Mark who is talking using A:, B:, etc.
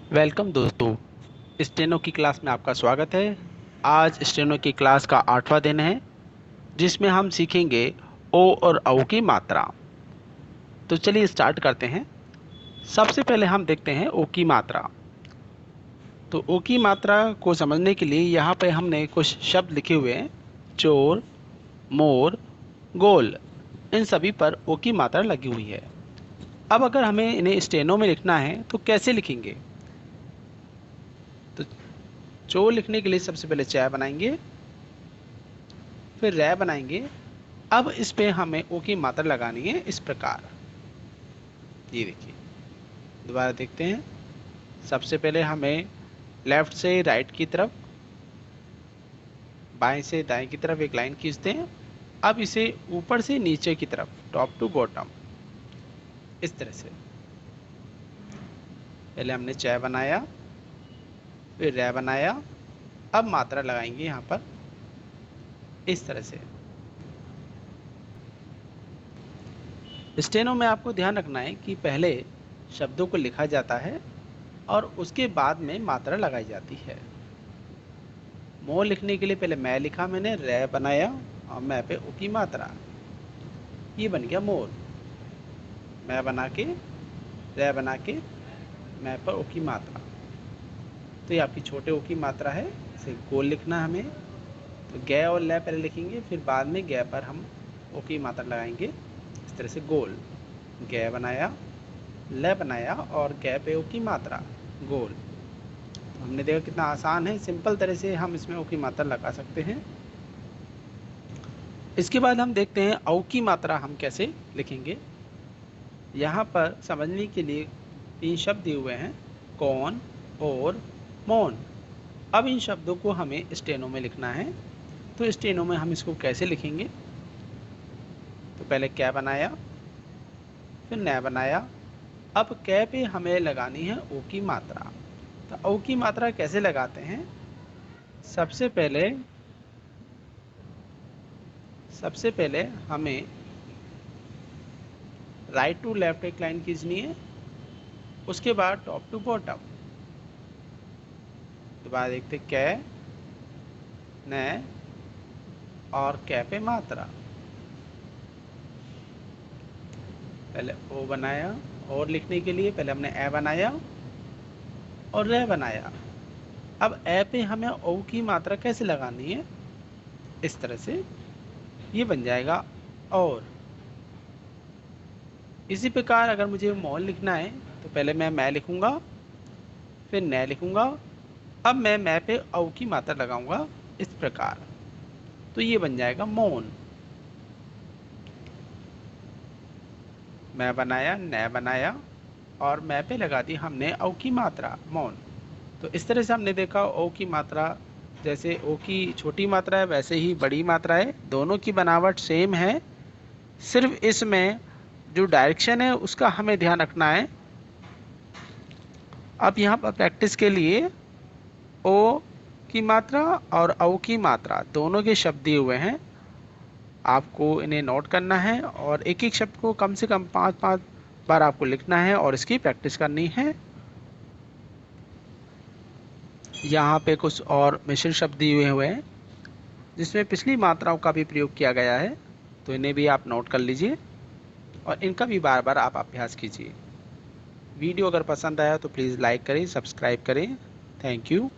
A: Welcome दोस्तों, steno की class में आपका स्वागत है। आज स्टेनो की क्लास का 8वां दिन है जिसमें हम सीखेंगे ओ और औ की मात्रा। तो चलिए स्टार्ट करते हैं। सबसे पहले हम देखते हैं ओ की मात्रा। तो ओ की मात्रा को समझने के लिए यहाँ पे हमने कुछ शब्द लिखे हुए हैं। चोर, मोर, गोल, इन सभी पर ओ की मात्रा लगी हुई है। अब अगर हमें इन्हें स्टेनो में लिखना है तो कैसे लिखेंगे? तो चोर लिखने के लिए सबसे पहले चाय बनाएंगे, फिर रै बनाएंगे। अब इस पे हमें ओ की मात्रा लगानी है इस प्रकार। ये देखिए, दोबारा देखते हैं। सबसे पहले हमें लेफ्ट से राइट की तरफ, बाएं से दाएं की तरफ एक लाइन खींचते हैं। अब इसे ऊपर से नीचे की तरफ, टॉप टू बॉटम, इस तरह से। पहले हमने चाय बनाया, फिर रै बनाया। अब मात्रा लगाएंगे यहाँ पर इस तरह से। स्टेनो में आपको ध्यान रखना है कि पहले शब्दों को लिखा जाता है और उसके बाद में मात्रा लगाई जाती है। मोर लिखने के लिए पहले मैं लिखा, मैंने रै बनाया और मैं पे उ की मात्रा, ये बन गया मोर। मैं बना के, रै बना के, मैं पर उ की मात्रा। तो ये आपकी छोटे उ की मात्रा है। इसे गोल लिखना हमें, तो गै और लै पहले लिखेंगे, फिर बाद में गै पर हम उ की मात्रा लगाएंगे इस तरह से। गोल, गै बनाया, लै बनाया और गै पे उ की मात्रा, गोल। तो हमने देखा कितना आसान है, सिंपल तरह से हम इसमें उ की मात्रा लगा सकते हैं। इसके बाद हम देखते हैं औ की मात्रा हम कैसे लिखेंगे। यहाँ पर समझने के लिए 3 शब्द दिए हुए हैं, कौन और मौन। अब इन शब्दों को हमें स्टेनो में लिखना है। तो स्टेनो में हम इसको कैसे लिखेंगे? तो पहले क्या बनाया, फिर नै बनाया। अब कै पे हमें लगानी है ओ की मात्रा। तो ओ की मात्रा कैसे लगाते हैं? सबसे पहले हमें राइट टू लेफ्ट एक लाइन खींचनी है, उसके बाद टॉप टू बॉटम। दोबारा देखते, कै, नै और कै पे मात्रा। पहले ओ बनाया, और लिखने के लिए पहले हमने ए बनाया और रै बनाया। अब ए पे हमें ओ की मात्रा कैसे लगानी है? इस तरह से, ये बन जाएगा और। इसी प्रकार अगर मुझे मौन लिखना है तो पहले मैं लिखूंगा, फिर नै लिखूंगा। अब मैं पे औ की मात्रा लगाऊंगा इस प्रकार। तो ये बन जाएगा मौन। मैं बनाया, नै बनाया और मैं पे लगा दी हमने औ की मात्रा, मौन। तो इस तरह से हमने देखा ओ की मात्रा, जैसे ओ की छोटी मात्रा है वैसे ही बड़ी मात्रा है, दोनों की बनावट सेम है। सिर्फ इसमें जो डायरेक्शन है उसका हमें ध्यान रखना है। अब यहाँ पर प्रैक्टिस के लिए ओ की मात्रा और औ की मात्रा दोनों के शब्द दिए हुए हैं। आपको इन्हें नोट करना है और एक एक शब्द को कम से कम 5-5 बार आपको लिखना है और इसकी प्रैक्टिस करनी है। यहाँ पे कुछ और मिश्र शब्द दिए हुए हैं जिसमें पिछली मात्राओं का भी प्रयोग किया गया है, तो इन्हें भी आप नोट कर लीजिए और इनका भी बार बार आप अभ्यास कीजिए। वीडियो अगर पसंद आया तो प्लीज़ लाइक करें, सब्सक्राइब करें। Thank you.